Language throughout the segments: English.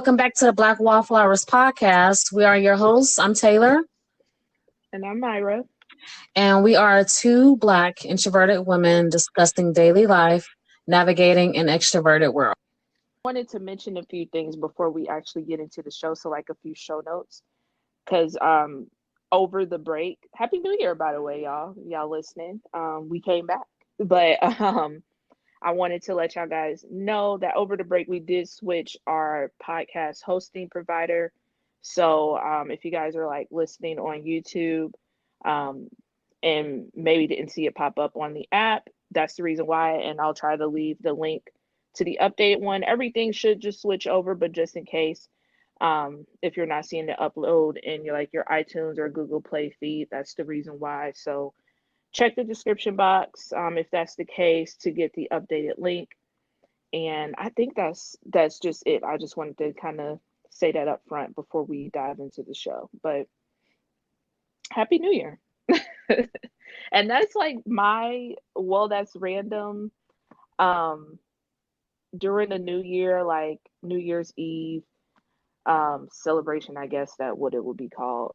welcome back to the Black Wallflowers podcast. We are your hosts. I'm Taylor. And I'm Myra. And we are two Black introverted women discussing daily life, navigating an extroverted world. I wanted to mention a few things before we actually get into the show. So, like a few show notes. Because over the break, Happy New Year, by the way, y'all listening. We came back. But I wanted to let y'all guys know that over the break, we did switch our podcast hosting provider. So if you guys are like listening on YouTube and maybe didn't see it pop up on the app, that's the reason why. And I'll try to leave the link to the updated one. Everything should just switch over, but just in case, if you're not seeing the upload in your iTunes or Google Play feed, that's the reason why. So check the description box if that's the case to get the updated link. And I think that's just it. I just wanted to kind of say that up front before we dive into the show. But Happy New Year. And that's like that's random. During the New Year, like New Year's Eve celebration, I guess that what it would be called.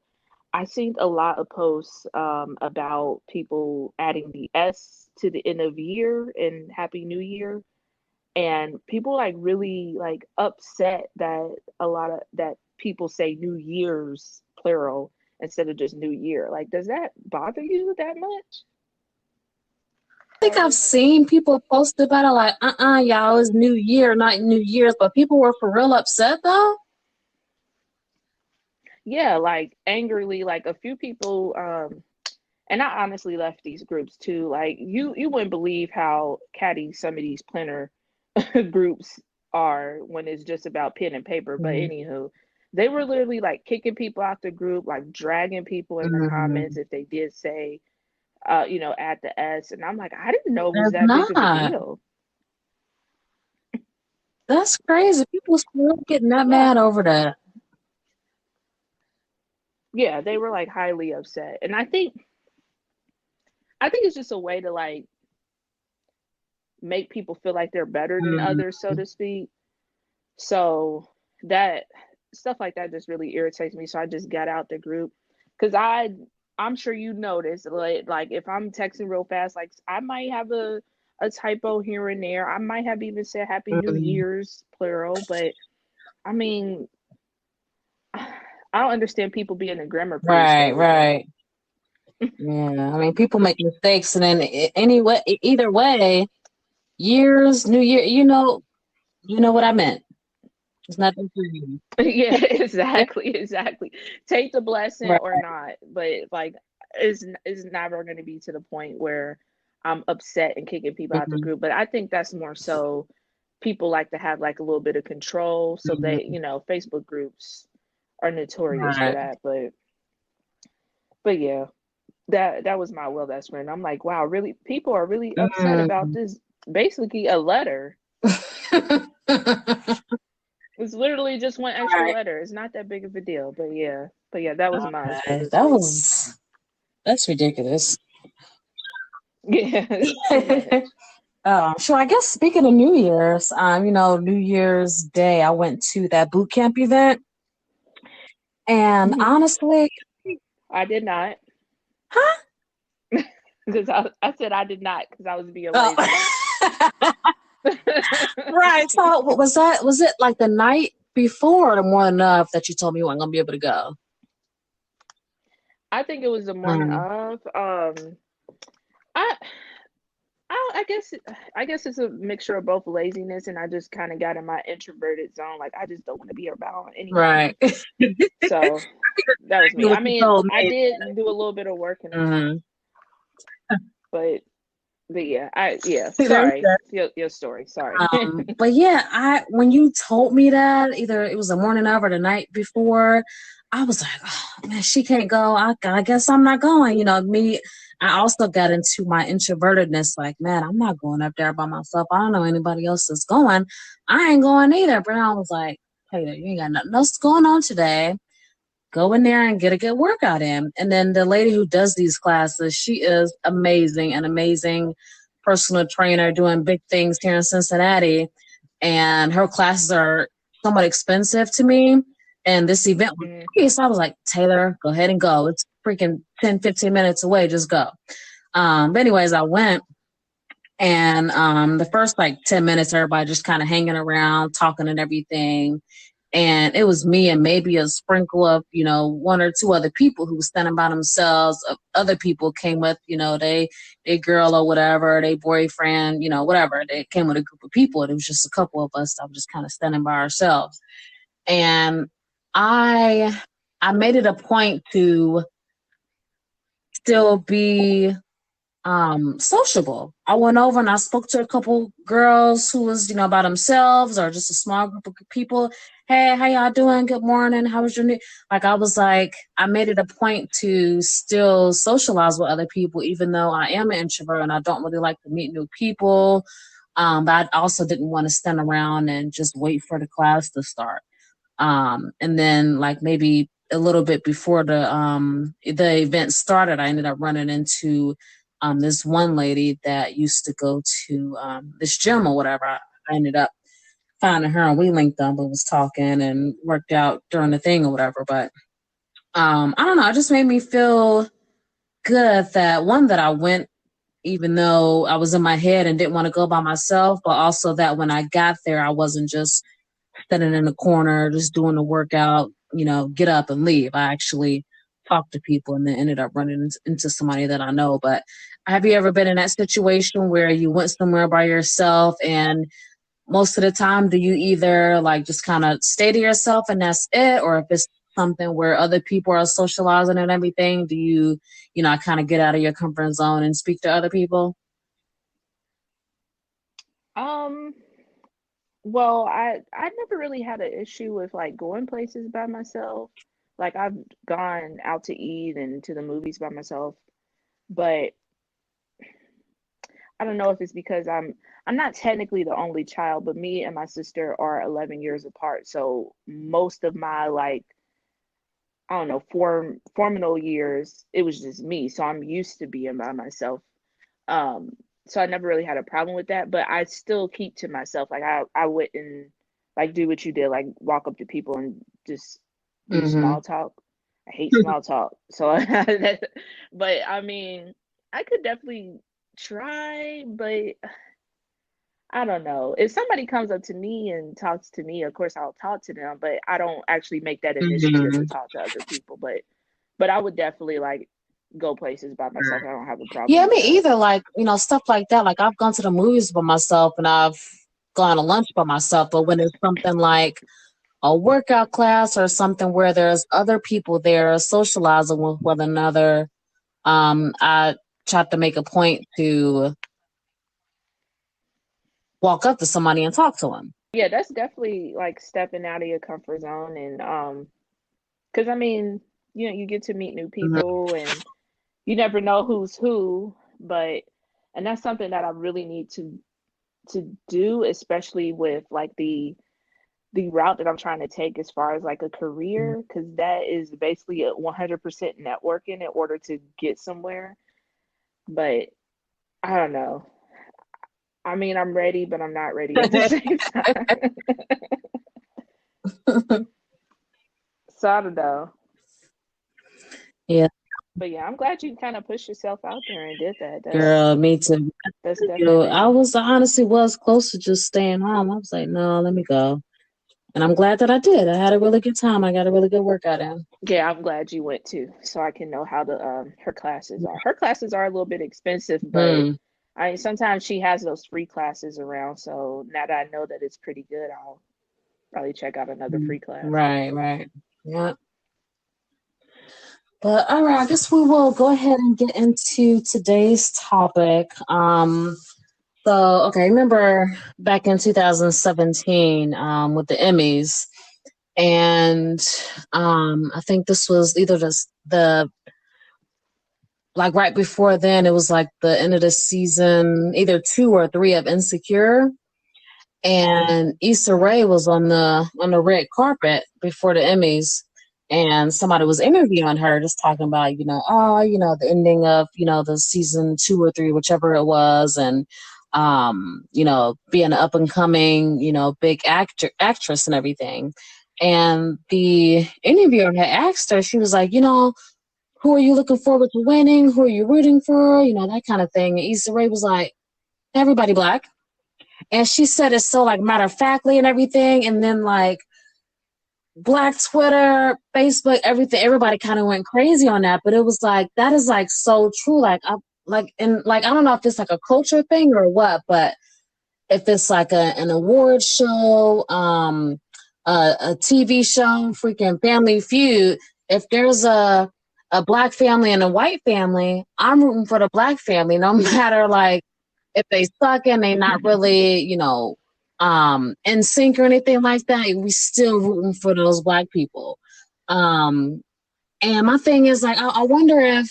I seen a lot of posts about people adding the S to the end of year and Happy New Year, and people like really like upset that that people say New Year's plural instead of just New Year. Like, does that bother you that much? I think I've seen people post about it like, y'all, it's New Year, not New Year's, but people were for real upset though. Yeah, like angrily, like a few people, and I honestly left these groups too. Like you wouldn't believe how catty some of these planner groups are when it's just about pen and paper. But anywho, they were literally like kicking people out the group, like dragging people in the comments if they did say, add the S. And I'm like, I didn't know it was that big of a deal. That's crazy. People still getting that mad over that. Yeah, they were like highly upset. And I think it's just a way to like make people feel like they're better than others, so to speak. So that stuff like that just really irritates me. So I just got out the group because I'm sure you noticed like if I'm texting real fast, like I might have a typo here and there. I might have even said Happy New Year's plural, but I mean, I don't understand people being a grammar police. Right. Yeah, I mean, people make mistakes, and then either way, years, New Year, you know what I meant. It's not for you. Yeah, exactly. Take the blessing or not, but like, it's never going to be to the point where I'm upset and kicking people out the group. But I think that's more so people like to have like a little bit of control, so they, Facebook groups are notorious for that. But yeah, that was my best friend. I'm like, wow, really, people are really upset about this. Basically, a letter. It's literally just one extra letter. It's not that big of a deal, but yeah, that was mine. That's ridiculous. Yeah. So I guess speaking of New Year's, New Year's Day, I went to that boot camp event, and honestly, I did not. Huh? Because I said I did not because I was being lazy. Right. So was it like the night before or the morning of that you told me you weren't gonna be able to go? I think it was the morning of. I guess it's a mixture of both laziness and I just kind of got in my introverted zone. Like I just don't want to be around anyone. Right. So that was me. I mean, I did do a little bit of work in but yeah. Sorry, your story. Sorry. But yeah, when you told me that, either it was the morning of or the night before, I was like, oh man, she can't go. I guess I'm not going. I also got into my introvertedness. Like, man, I'm not going up there by myself. I don't know anybody else that's going. I ain't going either. But I was like, hey, you ain't got nothing else going on today. Go in there and get a good workout in. And then the lady who does these classes, she is amazing, an amazing personal trainer doing big things here in Cincinnati. And her classes are somewhat expensive to me. And this event was Mm. free. So I was like, Taylor, go ahead and go. It's freaking 10, 15 minutes away. Just go. But anyways, I went. And the first like 10 minutes, everybody just kind of hanging around, talking and everything. And it was me and maybe a sprinkle of, one or two other people who were standing by themselves. Other people came with, they girl or whatever, they boyfriend, whatever. They came with a group of people. And it was just a couple of us that were just kind of standing by ourselves. And I I made it a point to still be sociable. I went over and I spoke to a couple girls who was, by themselves or just a small group of people. Hey, how y'all doing? Good morning. How was your new? Like, I was like, I made it a point to still socialize with other people, even though I am an introvert and I don't really like to meet new people. But I also didn't want to stand around and just wait for the class to start. And then like maybe a little bit before the event started, I ended up running into this one lady that used to go to this gym or whatever. I ended up finding her and we linked up and was talking and worked out during the thing or whatever. But I don't know, it just made me feel good that one that I went even though I was in my head and didn't want to go by myself, but also that when I got there I wasn't just standing in the corner, just doing the workout, get up and leave. I actually talked to people and then ended up running into somebody that I know. But have you ever been in that situation where you went somewhere by yourself and most of the time do you either like just kind of stay to yourself and that's it, or if it's something where other people are socializing and everything, do you, kind of get out of your comfort zone and speak to other people? Um, well, I never really had an issue with like going places by myself. Like I've gone out to eat and to the movies by myself, but I don't know if it's because I'm not technically the only child, but me and my sister are 11 years apart. So most of my like I don't know formative years, it was just me. So I'm used to being by myself. Um, so I never really had a problem with that, but I still keep to myself. Like I wouldn't like do what you did, like walk up to people and just do Mm-hmm. small talk. I hate small talk. So but I mean, I could definitely try, but I don't know. If somebody comes up to me and talks to me, of course I'll talk to them, but I don't actually make that initiative Mm-hmm. to talk to other people. But I would definitely like go places by myself. I don't have a problem Yeah, with me that. either. Like, stuff like that. Like, I've gone to the movies by myself and I've gone to lunch by myself. But when it's something like a workout class or something where there's other people there socializing with one another, I try to make a point to walk up to somebody and talk to them. Yeah, that's definitely like stepping out of your comfort zone and because I mean, you get to meet new Mm-hmm. people and you never know who's who, but and that's something that I really need to do, especially with like the route that I'm trying to take as far as like a career, because that is basically a 100% networking in order to get somewhere. But I don't know. I mean, I'm ready, but I'm not ready at the same time. So I don't know. Yeah, But yeah, I'm glad you kind of pushed yourself out there and did that. girl, me too. That's I definitely honestly was close to just staying home. I was like, no, let me go. And I'm glad that I did. I had a really good time. I got a really good workout in. yeah, I'm glad you went too, so I can know how the her classes are. Her classes are a little bit expensive, but Hmm. I mean sometimes she has those free classes around. So now that I know that it's pretty good, I'll probably check out another free class. Right, right. Yeah. But all right, I guess we will go ahead and get into today's topic. So okay, remember back in 2017, with the Emmys, and I think this was either the like right before then, it was like the end of the season, either two or three of Insecure. And Issa Rae was on the red carpet before the Emmys, and somebody was interviewing her, just talking about the ending of the season two or three, whichever it was, and being an up and coming, big actress and everything. And the interviewer had asked her, she was like, who are you looking forward to winning? Who are you rooting for? That kind of thing. And Issa Rae was like, everybody black. And she said it so like matter of factly and everything. And then like Black Twitter, Facebook, everything, everybody kind of went crazy on that. But it was like that is like so true. I don't know if it's like a culture thing or what, but if it's like an award show, a TV show, freaking Family Feud, if there's a black family and a white family, I'm rooting for the black family, no matter like if they suck and they not really, in sync or anything like that. We still rooting for those black people. Um, and my thing is like, I wonder if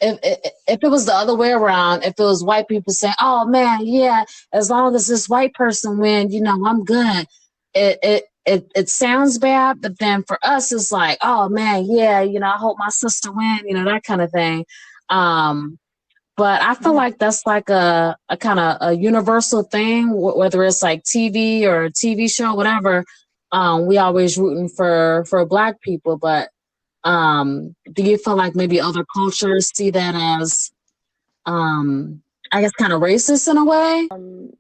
it was the other way around, if it was white people saying, "Oh man, yeah, as long as this white person win, I'm good." It sounds bad, but then for us, it's like, "Oh man, yeah, I hope my sister win," that kind of thing. Um, but I feel like that's like a kind of a universal thing, whether it's like TV or a TV show, whatever. We always rooting for black people, but do you feel like maybe other cultures see that as, I guess, kind of racist in a way?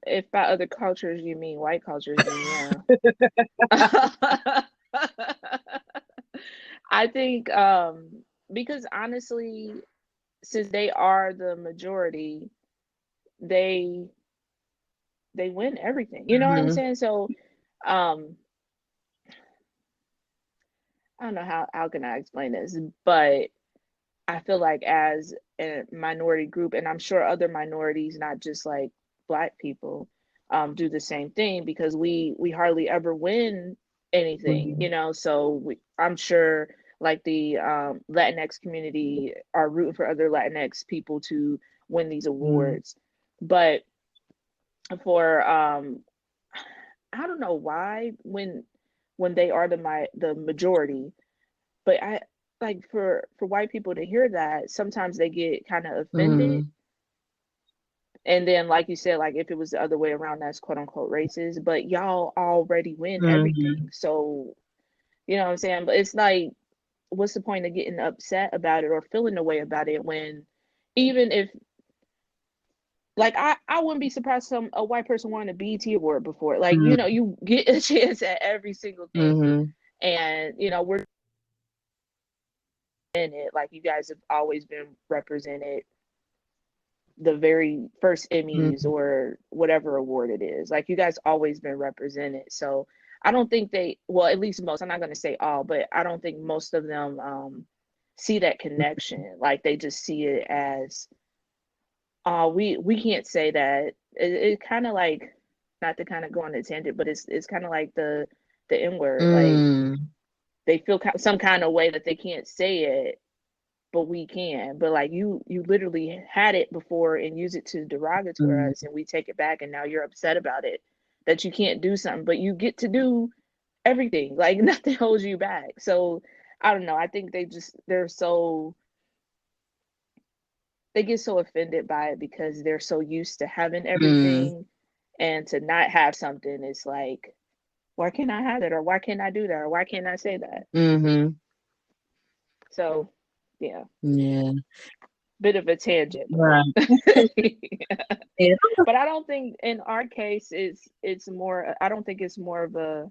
If by other cultures you mean white cultures, then yeah. I think because honestly, since they are the majority, they they win everything. You know what I'm Mm-hmm. saying? So um I don't know how can I explain this, but I feel like as a minority group, and I'm sure other minorities, not just like black people, do the same thing because we hardly ever win anything, Mm-hmm. So I'm sure like the Latinx community are rooting for other Latinx people to win these awards, but for I don't know why when they are the majority, but I like for white people to hear that, sometimes they get kind of offended. Mm-hmm. And then, like you said, like if it was the other way around, that's quote unquote racist. But y'all already win Mm-hmm. everything. So, you know what I'm saying? But it's like, what's the point of getting upset about it or feeling the way about it when even if like I wouldn't be surprised some a white person won a BET award before. Like, you get a chance at every single thing. Mm-hmm. And, we're in it. Like you guys have always been represented the very first Emmys Mm-hmm. or whatever award it is. Like you guys always been represented. So I don't think well, at least most, I'm not going to say all, but I don't think most of them see that connection. Like they just see it as, we can't say that. It kind of like, not to kind of go on a tangent, but it's kind of like the N word. Like Mm-hmm. they feel some kind of way that they can't say it, but we can. But like you literally had it before and use it to derogatory us, and we take it back, and now you're upset about it that you can't do something, but you get to do everything. Like nothing holds you back. So I don't know. I think they get so offended by it because they're so used to having Mm-hmm. everything, and to not have something, it's like, why can't I have that, or why can't I do that, or why can't I say that? Mm-hmm. So yeah, Yeah. bit of a tangent, Right. but Yeah. but I don't think in our case it's more. I don't think it's more of a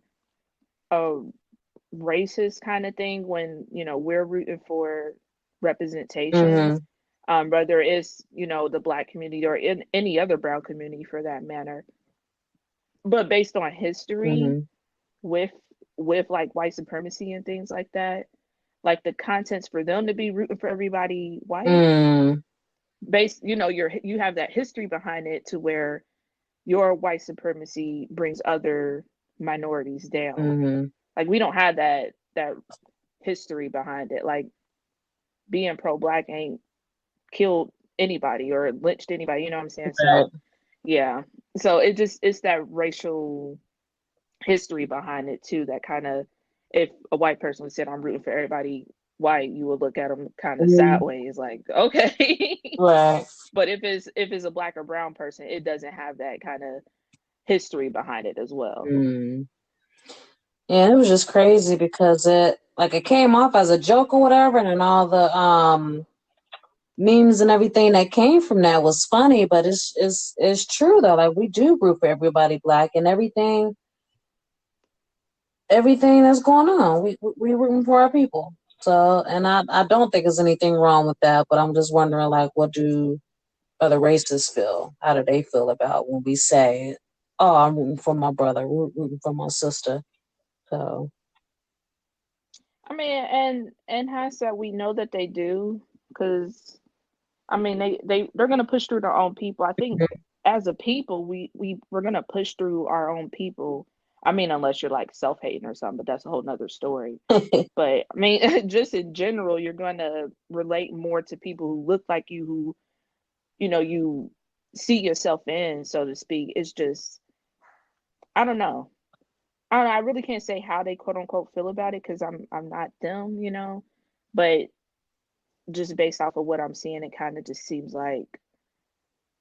racist kind of thing when we're rooting for representation. Mm-hmm. Whether it's the black community or in any other brown community for that matter. But based on history Mm-hmm. with like white supremacy and things like that, like the contents for them to be rooting for everybody white, Mm-hmm. based you have that history behind it to where your white supremacy brings other minorities down. Mm-hmm. Like we don't have that history behind it. Like being pro black ain't killed anybody or lynched anybody, you know what I'm saying? Right. So yeah. So it's that racial history behind it too that kind of, if a white person would say I'm rooting for everybody white, you would look at them kind of Mm-hmm. sideways like, okay. Right. But if it's a black or brown person, it doesn't have that kind of history behind it as well. Mm. Yeah, it was just crazy because it came off as a joke or whatever, and then all the memes and everything that came from that was funny, but it's true though. Like we do root for everybody black and everything that's going on. We rooting for our people. So, and I don't think there's anything wrong with that, but I'm just wondering, like, what do other races feel? How do they feel about when we say, "Oh, I'm rooting for my brother, rooting for my sister"? So, I mean, and hindsight, we know that they do, because I mean, they're gonna push through their own people. I think as a people, we're gonna push through our own people. I mean, unless you're like self-hating or something, but that's a whole nother story. But I mean, just in general, you're gonna relate more to people who look like you, who you see yourself in, so to speak. It's just, I don't know. I don't know. I really can't say how they quote unquote feel about it because I'm not them. But just based off of what I'm seeing, it kind of just seems like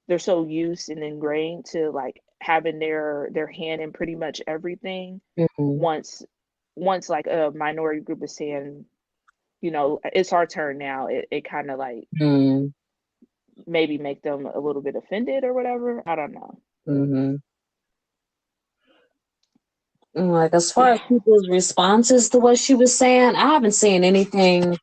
they're so used and ingrained to like having their hand in pretty much everything. mm-hmm, Once like a minority group is saying, it's our turn now, it kind of like maybe make them a little bit offended or whatever. I don't know. mm-hmm. Like as far as Yeah. people's responses to what she was saying, I haven't seen anything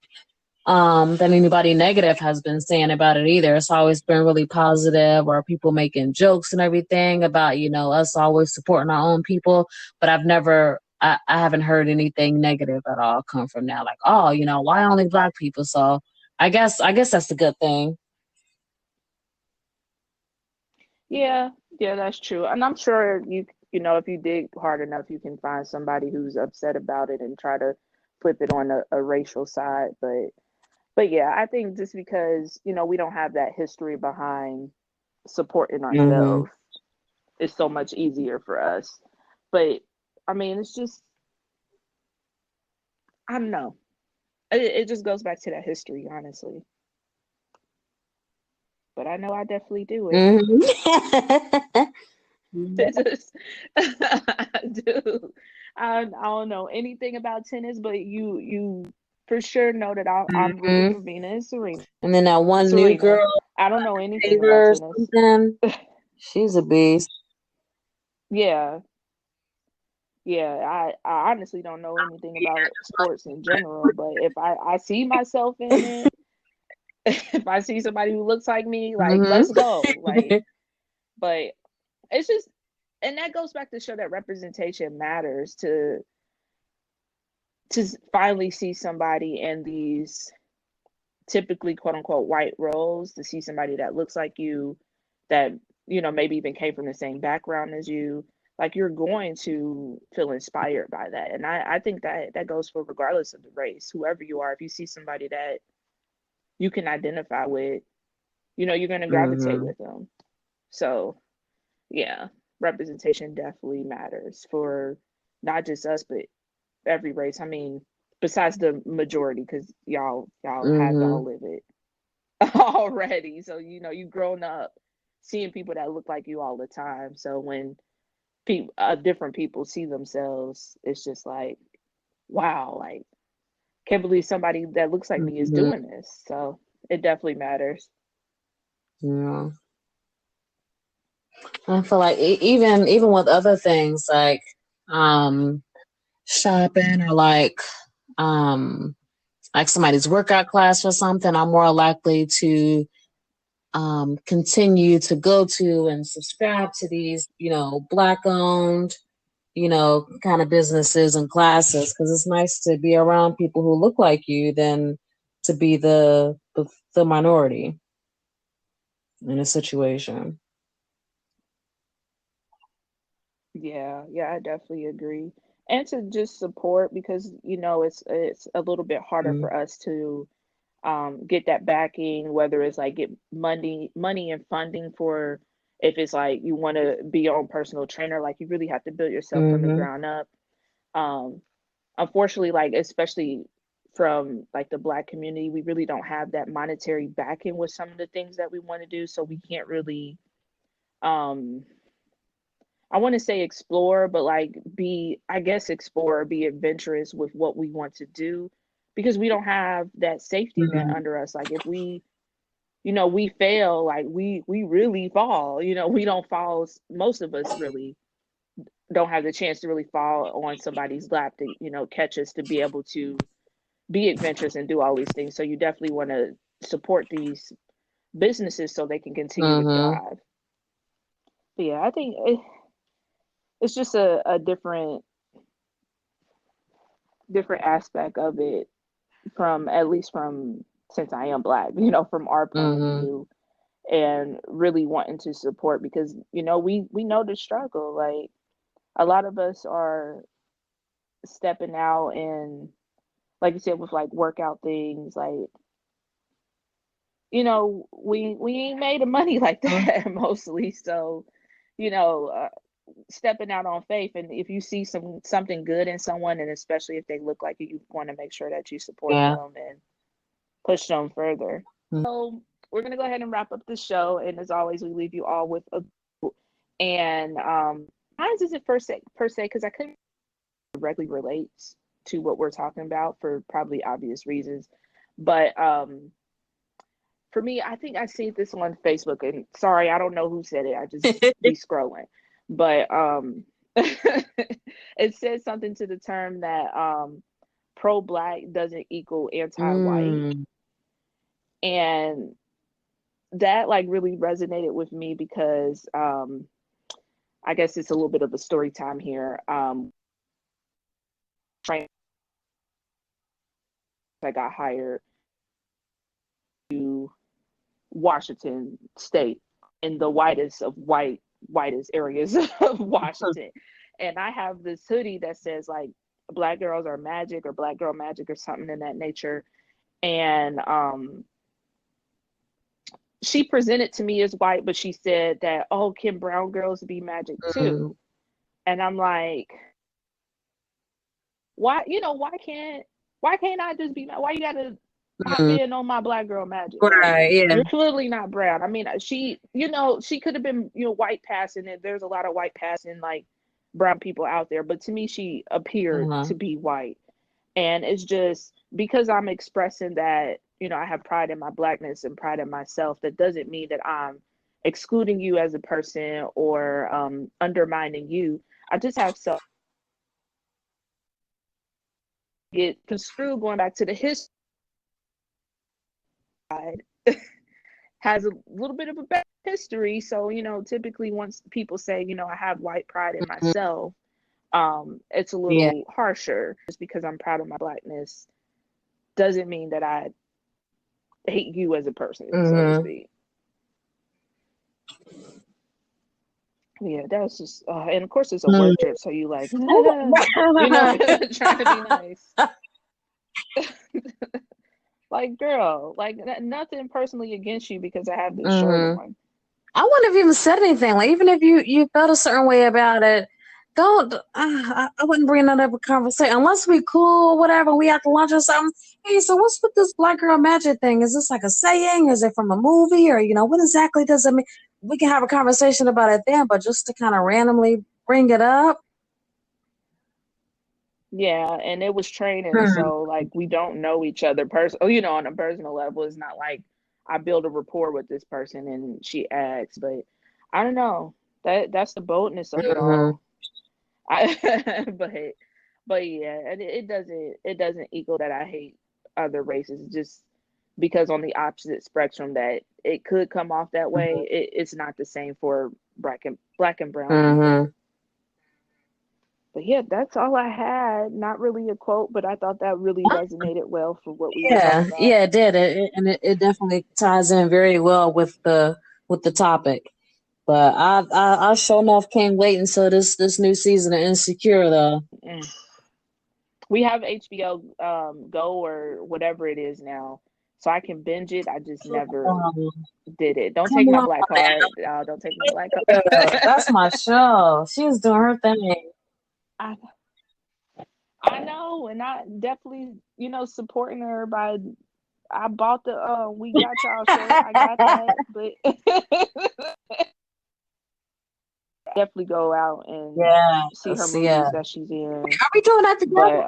that anybody negative has been saying about it either. It's always been really positive, or people making jokes and everything about us always supporting our own people. But I haven't heard anything negative at all come from that. Like, oh, why only black people? So I guess that's a good thing. Yeah, yeah, that's true. And I'm sure if you dig hard enough, you can find somebody who's upset about it and try to flip it on a racial side. But yeah, I think just because, we don't have that history behind supporting Hmm. ourselves, it's so much easier for us. But I mean, it's just, I don't know. It just goes back to that history, honestly. But I know I definitely do it. Hmm. It's just, I do. I don't know anything about tennis, but you for sure know that I'm rooting Hmm. for Venus Serena. And then that one new Serena. girl, I don't know anything about Favor or tennis. something. She's a beast. Yeah, yeah. I honestly don't know anything about sports in general, but if I see myself in it, if I see somebody who looks like me, like Hmm. let's go. Like, but it's just, and that goes back to show that representation matters to finally see somebody in these typically quote unquote white roles, to see somebody that looks like you, that maybe even came from the same background as you, like you're going to feel inspired by that. And I think that goes for regardless of the race, whoever you are. If you see somebody that you can identify with, you're going to gravitate Hmm. with them. So yeah, representation definitely matters for not just us but every race. I mean, besides the majority, because y'all have to all Hmm. live it already. So you've grown up seeing people that look like you all the time. So when different people see themselves, it's just like, wow, like can't believe somebody that looks like me is Hmm. doing this. So it definitely matters. Yeah. I feel like even with other things like um shopping or um like somebody's workout class or something, I'm more likely to continue to go to and subscribe to these, black owned, kind of businesses and classes because it's nice to be around people who look like you than to be the minority in a situation. Yeah, yeah, I definitely agree. And to just support, because it's a little bit harder Mm-hmm. for us to get that backing, whether it's like get money and funding for, if it's like you want to be your own personal trainer, like you really have to build yourself from the Mm-hmm. ground up. Um, Unfortunately, like especially from like the Black community, we really don't have that monetary backing with some of the things that we want to do, so we can't really um I want to say explore, but like be, I guess, explore, be adventurous with what we want to do because we don't have that safety net Mm-hmm. under us. Like if we, we fail, like we really fall. We don't fall. Most of us really don't have the chance to really fall on somebody's lap to, catch us to be able to be adventurous and do all these things. So you definitely want to support these businesses so they can continue to Mm-hmm. thrive. But yeah, I think it's just a different aspect of it from, at least from, since I am Black, from our point of Mm-hmm. view, and really wanting to support because we know the struggle. Like a lot of us are stepping out and, like you said, with like workout things, like we ain't made of money like that mostly. So you know uh, stepping out on faith, and if you see something good in someone, and especially if they look like you want to make sure that you support Yeah. them and push them further. Mm-hmm. So we're gonna go ahead and wrap up the show, and as always, we leave you all with a and mine isn't per se because I couldn't directly relate to what we're talking about for probably obvious reasons, but for me, I think I seen this on Facebook, and sorry, I don't know who said it. I just be scrolling, but it said something to the term that pro-Black doesn't equal anti-white, Mm-hmm. and that like really resonated with me because I guess it's a little bit of a story time here. I got hired to Washington State in the whitest areas of Washington. And I have this hoodie that says like Black girls are magic or Black girl magic or something in that nature. And she presented to me as white, but she said that, oh, can brown girls be magic too? And I'm like, why can't I just be, why you gotta hop Mm-hmm. in on my Black girl magic? Like, Right. Yeah. you're clearly not brown. I mean, she could have been, white passing it. There's a lot of white passing like brown people out there, but to me, she appeared Uh-huh. to be white. And it's just because I'm expressing that, I have pride in my Blackness and pride in myself. That doesn't mean that I'm excluding you as a person or undermining you. I just have self get construed going back to the history side has a little bit of a bad history. So, typically once people say, I have white pride in Mm-hmm. myself, it's a Yeah. little harsher. Just because I'm proud of my Blackness doesn't mean that I hate you as a person, so to Mm-hmm. speak. Yeah, that's just, and of course it's a work trip, so you like, trying to be nice. Like, girl, like nothing personally against you because I have this shirt Mm-hmm. on. I wouldn't have even said anything. Like, even if you felt a certain way about it, don't. I wouldn't bring that up a conversation unless we cool or whatever. We have to lunch or something. Hey, so what's with this Black girl magic thing? Is this like a saying? Is it from a movie? Or what exactly does it mean? We can have a conversation about it then. But just to kind of randomly bring it up. Yeah, and it was training, Hmm. so like we don't know each other on a personal level. It's not like I build a rapport with this person and she asks, but I don't know. That's the boldness of it Hmm. all. But yeah, and it doesn't equal that I hate other races. Just because on the opposite spectrum that it could come off that way, it's not the same for black and brown people. Hmm. But yeah, that's all I had. Not really a quote, but I thought that really resonated well for what we were Yeah, talking about. yeah, it did. And it definitely ties in very well with the topic. But I sure enough can't wait until this new season of Insecure though. Mm. We have HBO Go or whatever it is now, so I can binge it. I just never Um, did it. Don't take come my on black card. Don't take my black now, card. that's my show. She was doing her thing. I I know, and I definitely, supporting her by I bought the "We Got Y'all" shirt. I got that, but definitely go out and see her Yes, yeah. movies that she's in. Are we doing that But together?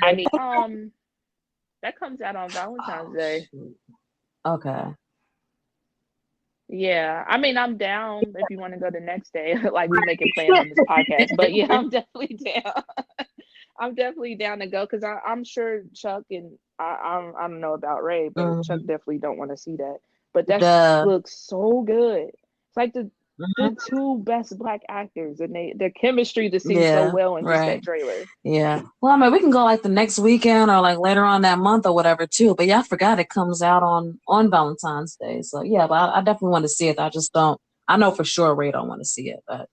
I need that comes out on Valentine's Oh Day. shoot. Okay. Yeah, I mean, I'm down if you want to go the next day, like we make it plans on this podcast. But yeah, I'm definitely down. I'm definitely down to go because I'm sure Chuck and I don't know about Ray, but Chuck Mhm. definitely don't want to see that. But that Duh. looks so good. It's like the Mhm. two best black actors, and their chemistry just seems so Yeah, well in just that right. trailer. Yeah. Well, I mean, we can go like the next weekend or like later on that month or whatever too. But yeah, I forgot it comes out on Valentine's Day. So yeah, but I definitely want to see it. I just don't. I know for sure Ray don't want to see it, but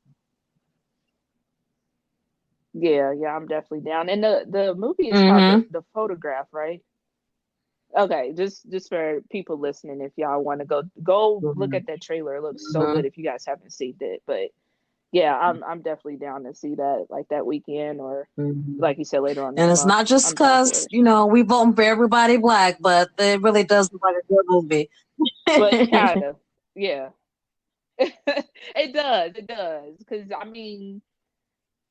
Yeah, yeah, I'm definitely down. And the movie is called hmm the Photograph, right? Okay, just for people listening, if y'all want to go look at that trailer, it looks so hmm good if you guys haven't seen it. But yeah, I'm definitely down to see that like that weekend or hmm like you said later on and this it's month. not just I'm down for because it. we voting for everybody black, but it really does look like a good movie. But kind of, yeah, it does. Because I mean,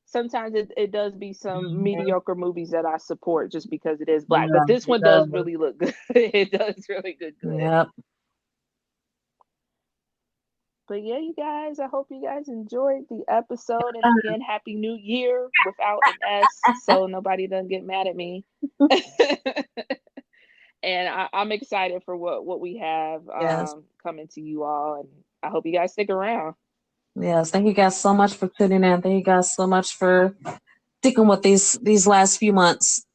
sometimes it does be some Mhm. mediocre movies that I support just because it is black. Yeah, But this it one does does. really look good. It does really good. Yep. But yeah, you guys, I hope you guys enjoyed the episode. And again, Happy New Year without an S, so nobody doesn't get mad at me. And I'm excited for what we have Yes. coming to you all, and I hope you guys stick around. Yes. Thank you guys so much for tuning in. Thank you guys so much for sticking with these last few months.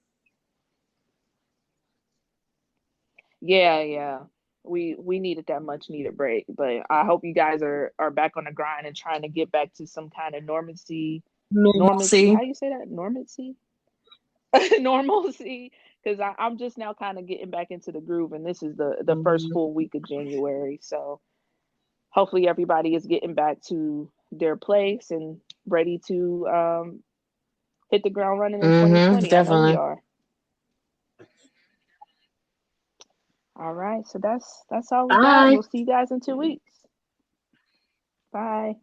Yeah, yeah. We needed that much needed break, but I hope you guys are back on the grind and trying to get back to some kind of normalcy. Normalcy, Normalcy. how you say that? Normalcy? Normalcy, because I'm just now kind of getting back into the groove, and this is the first Mhm. full week of January. So hopefully everybody is getting back to their place and ready to hit the ground running in 2020. I know we Definitely. are. All right, so that's all we got. Bye. We'll see you guys in 2 weeks. Bye.